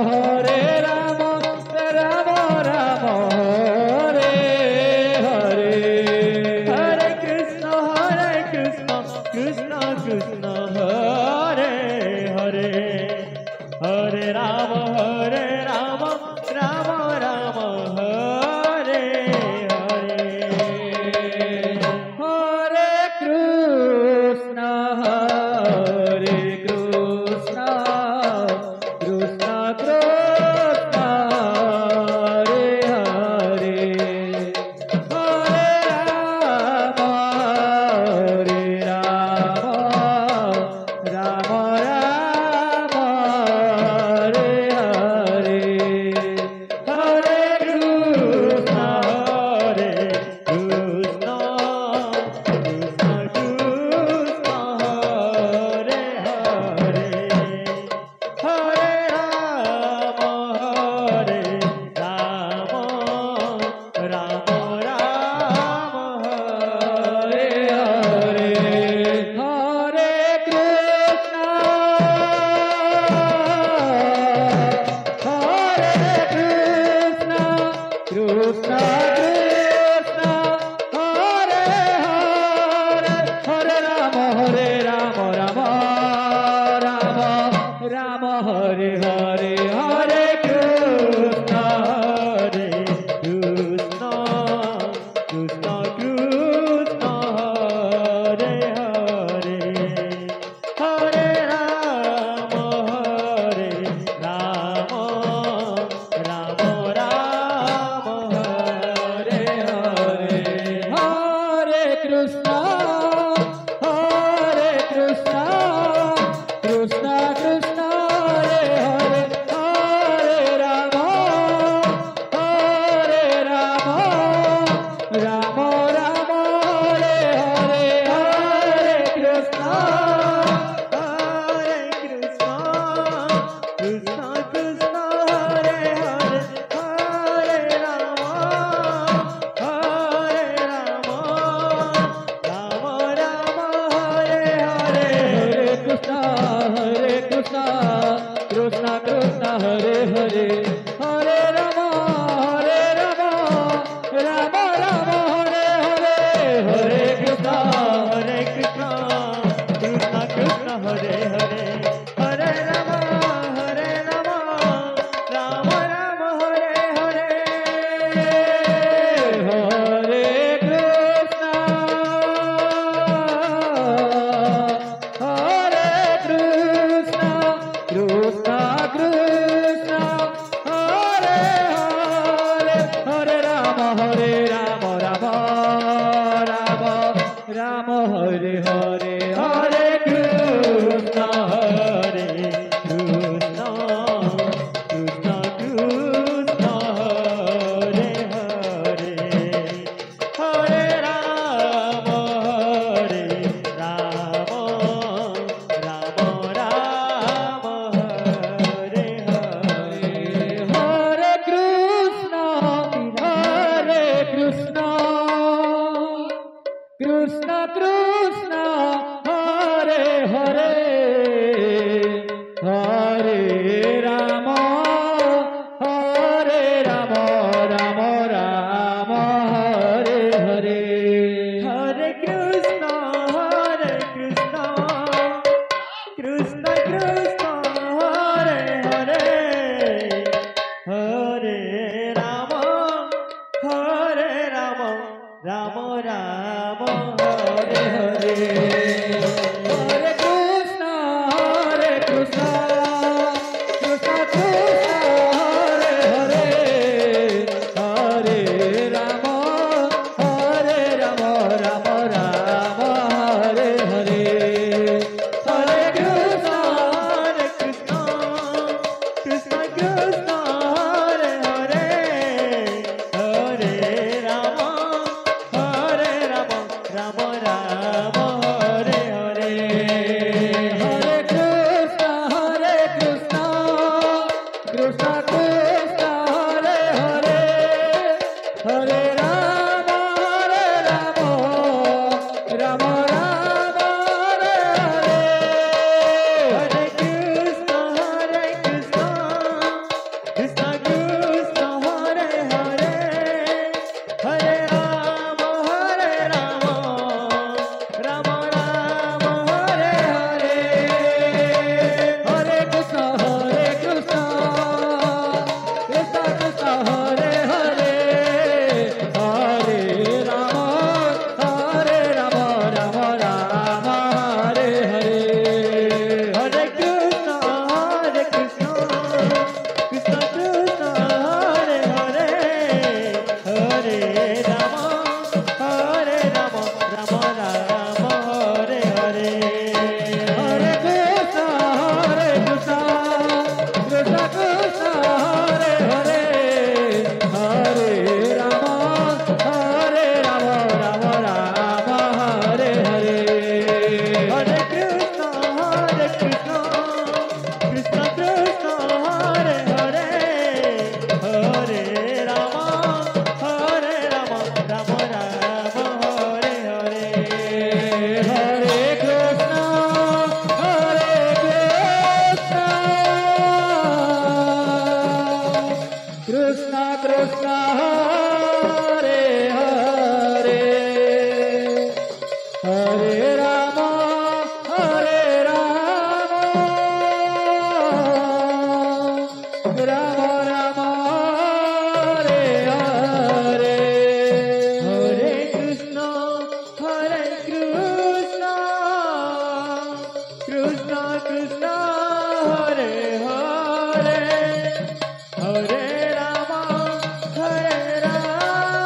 Hare Rama, Rama Rama Hare Hare. Hare Krishna, Krishna Krishna Hare Hare. Hare Rama, Rama Rama Hare Hare. Hare Krishna, Krishna Krishna Hare Hare. Hare Rama, Rama Rama Hare Hare. Hare Krishna, Krishna Krishna Hare Hare. Hare Rama, Rama Hare Hare. Hare Krishna, Krishna Krishna Hare Hare. Hare Rama, Rama Rama Hare Hare. Hare Krishna, Krishna Krishna Hare Hare. Hare Rama, Rama Hare Hare. Hare Krishna, Krishna Krishna Hare Hare. Hare Rama, Rama Rama Hare Hare. Hare Krishna, Krishna Krishna Hare Hare. Hare Rama, Rama Rama Hare Hare. Hare Krishna, Krishna Krishna Hare Hare. Hare Rama, Rama Rama Hare Hare. Hare Krishna, Krishna Krishna Hare Hare. Hare Rama, Rama Rama Hare Hare. Hare Krishna, Krishna Krishna Hare Krishna Krishna Hare Hare Hare Rama Hare Rama Rama Rama Hare Hare Hare Krishna Krishna Krishna Hare Hare Hare Rama Hare Rama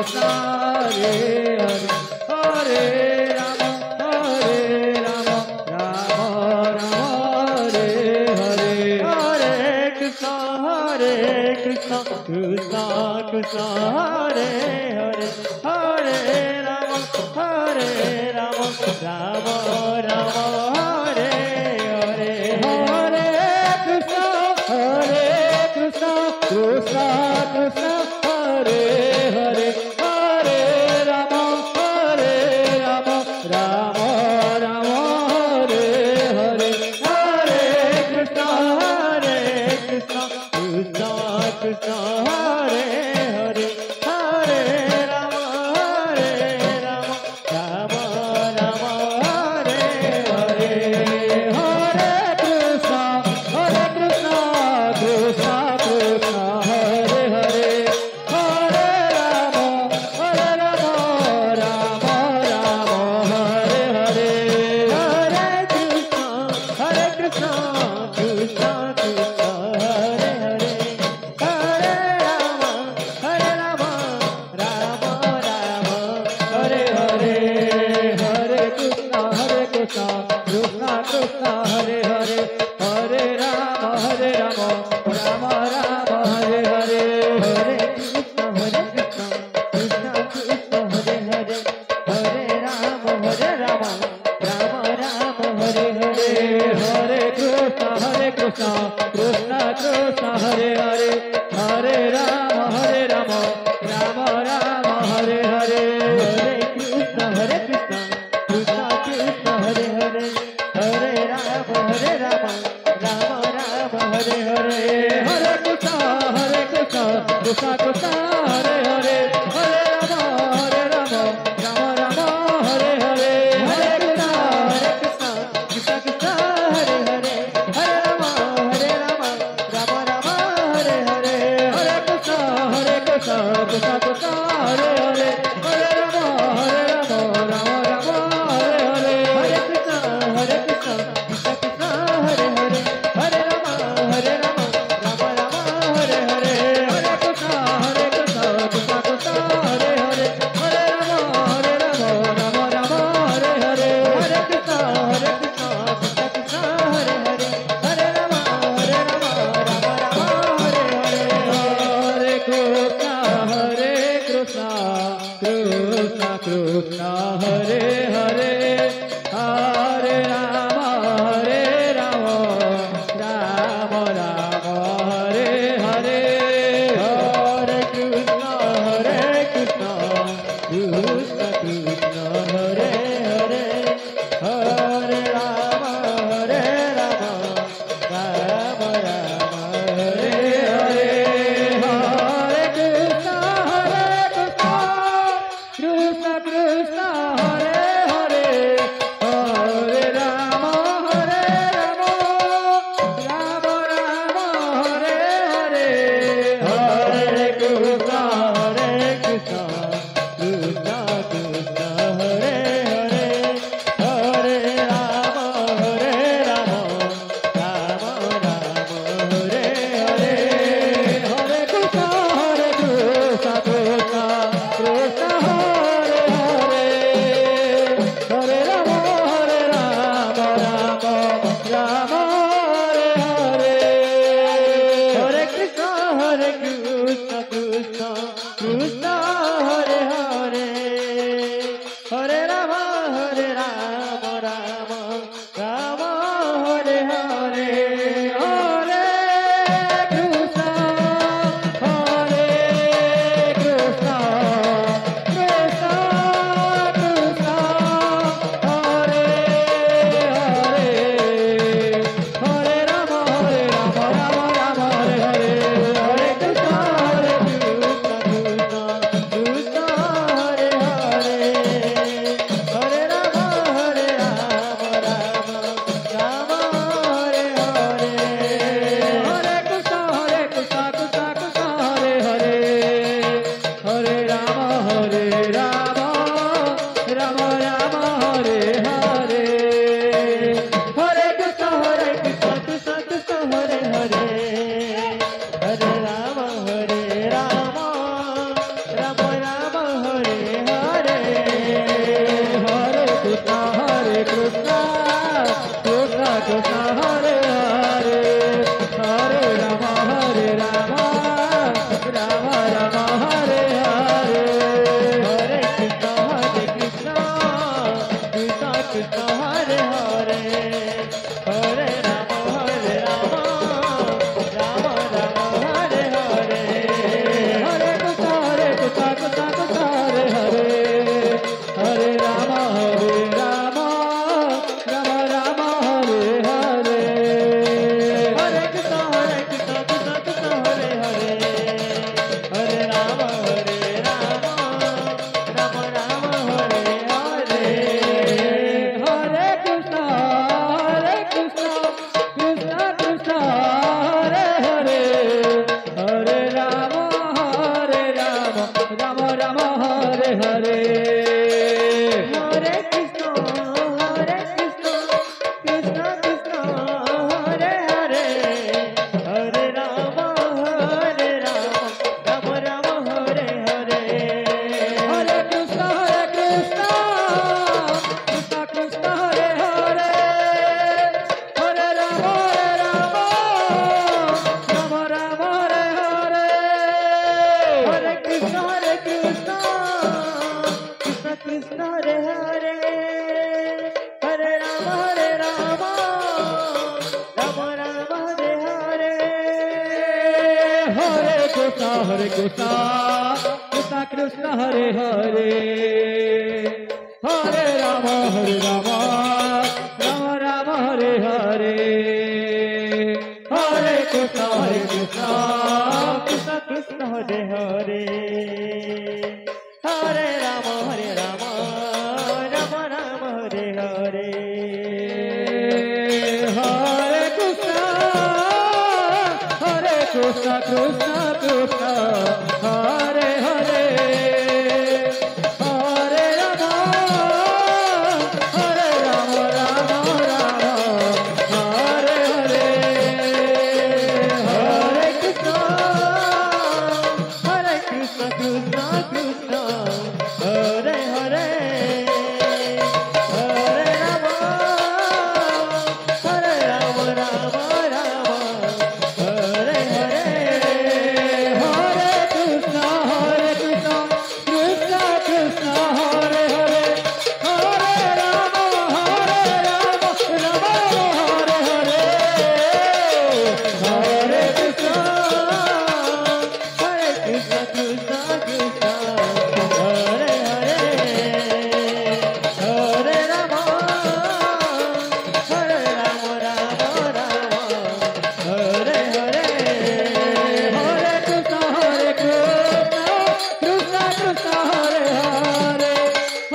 Krishna Hare Hare Hare Rama Rama Rama Hare Hare Hare Krishna Krishna Krishna Hare Hare Hare Rama Rama Rama Rama Hare Hare Hare Krishna Krishna Krishna Hare Hare Hare Rama Rama Rama Rama Hare Hare Hare Krishna Krishna Krishna Krishna Hare Hare Hare Rama Rama Rama Hare Hare Hare Krishna Krishna Krishna Hare Hare Hare Rama Rama Rama Hare Hare Hare Krishna Krishna Krishna Hare Hare Hare Rama Rama Rama Hare Hare Hare Krishna Krishna Krishna Hare Hare Hare Rama Rama Rama Hare Hare Hare Krishna Krishna Krishna Hare Hare Hare Rama Rama Rama Hare Hare Hare Krishna Krishna Krishna Hare Hare Hare Rama Rama Rama Hare Hare Hare Krishna Krishna Krishna Hare Hare Hare Rama Rama Rama Hare Hare Hare Krishna Krishna Krishna Hare Hare Hare Rama Rama Rama Hare Hare Hare Krishna Krishna Krishna Hare Hare Hare Rama Rama Rama Hare Hare Hare Krishna Krishna Krishna Hare Hare Hare Rama Rama Rama Hare Hare Hare Krishna Krishna Krishna Hare Hare Hare Rama Rama Rama Hare Hare Hare Krishna Krishna Krishna Hare Hare Hare Rama Rama Rama Hare Hare Hare Krishna Krishna Krishna Hare Hare Hare Rama Rama Rama Hare Hare Hare Krishna Krishna Krishna Hare Hare Hare Rama Rama Rama Hare Hare Hare Krishna Krishna Krishna Hare Hare Hare Rama Rama Rama Hare Hare Hare Krishna Krishna Krishna Hare Hare Hare Rama Rama Rama Hare Hare Hare Krishna Krishna Krishna Hare Hare Hare Rama Rama Rama Hare Hare Hare Krishna Krishna Krishna Hare Hare Hare Rama Rama Rama Hare Hare Hare Krishna Krishna Hare Krishna, Krishna Krishna Hare Hare, Hare Rama Rama Rama Hare Hare, Hare Krishna Krishna Krishna Hare Hare, Hare Rama Rama Rama Hare Hare, Hare Krishna Krishna Krishna Hare Hare, Hare Rama Rama Rama Hare Hare, Hare Krishna Krishna Krishna Hare Hare, Hare Rama Rama Rama Hare Hare, Hare Krishna Krishna Krishna Hare Hare, Hare Rama Rama Hare Hare, Hare Krishna Krishna Krishna Hare Hare, Hare Rama Rama Hare Hare, Hare Krishna Krishna Krishna Hare Hare, Hare Rama Rama Hare Hare, Hare Krishna Krishna Krishna Hare Hare, Hare Rama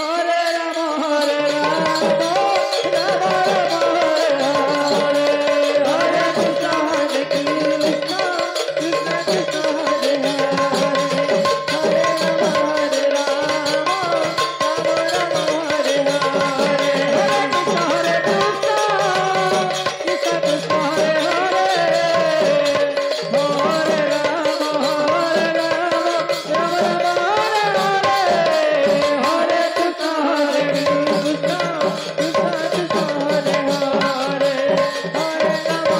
Rama Hare Hare, Hare Krishna Krishna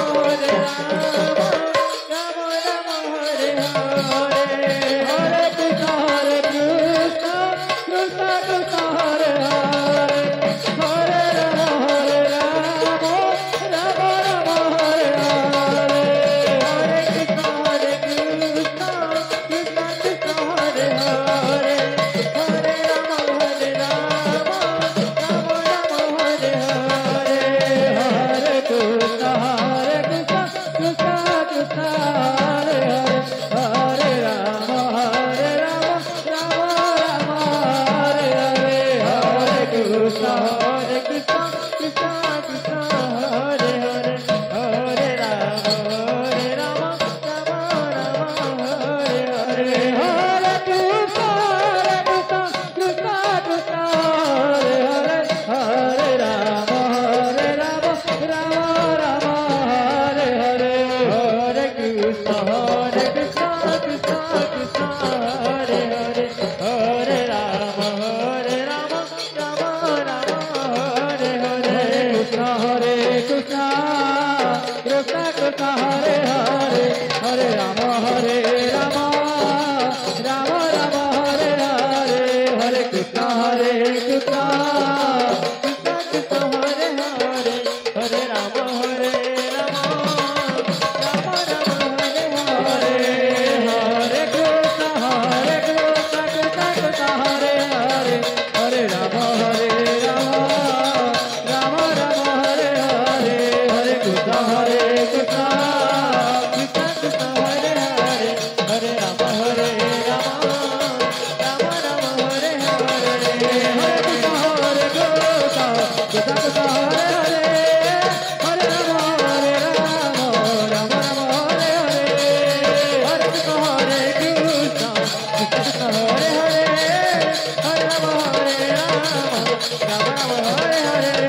Krishna Hare Hare, Hare Rama Rama Hare Krishna Krishna Krishna Hare Hare, Hare Rama Rama Hare Hare, Hare Krishna Krishna Krishna Hare Hare, Hare Rama Rama Hare Hare, Hare Krishna Krishna Krishna Hare Hare, Hare Rama Rama Hare Hare, Hare Krishna Krishna Krishna Hare Hare, Hare Rama Rama Hare Hare, Hare Krishna Krishna Krishna Hare Hare, Hare Rama Rama Hare Hare, Hare Krishna Krishna Krishna Hare Hare, Hare Rama Rama Hare Hare, Hare Krishna Krishna Krishna Hare Hare, Hare Rama Rama Hare Hare, Krishna Hare Krishna Krishna Krishna Hare Hare, Hare Rama Rama Rama Hare Hare, Hare Krishna Krishna Krishna Hare Hare, Hare Rama Rama Rama Hare Hare, Hare Krishna Krishna Krishna Hare Hare, Hare Rama Rama Rama Hare Hare, Hare Krishna Krishna Krishna Hare Hare, Hare Rama Rama Rama Hare Hare, Hare Krishna Krishna Krishna Hare Hare, Hare Rama Rama Hare Hare, Hare Krishna Krishna Krishna Hare Hare, Hare Rama Rama Hare Hare,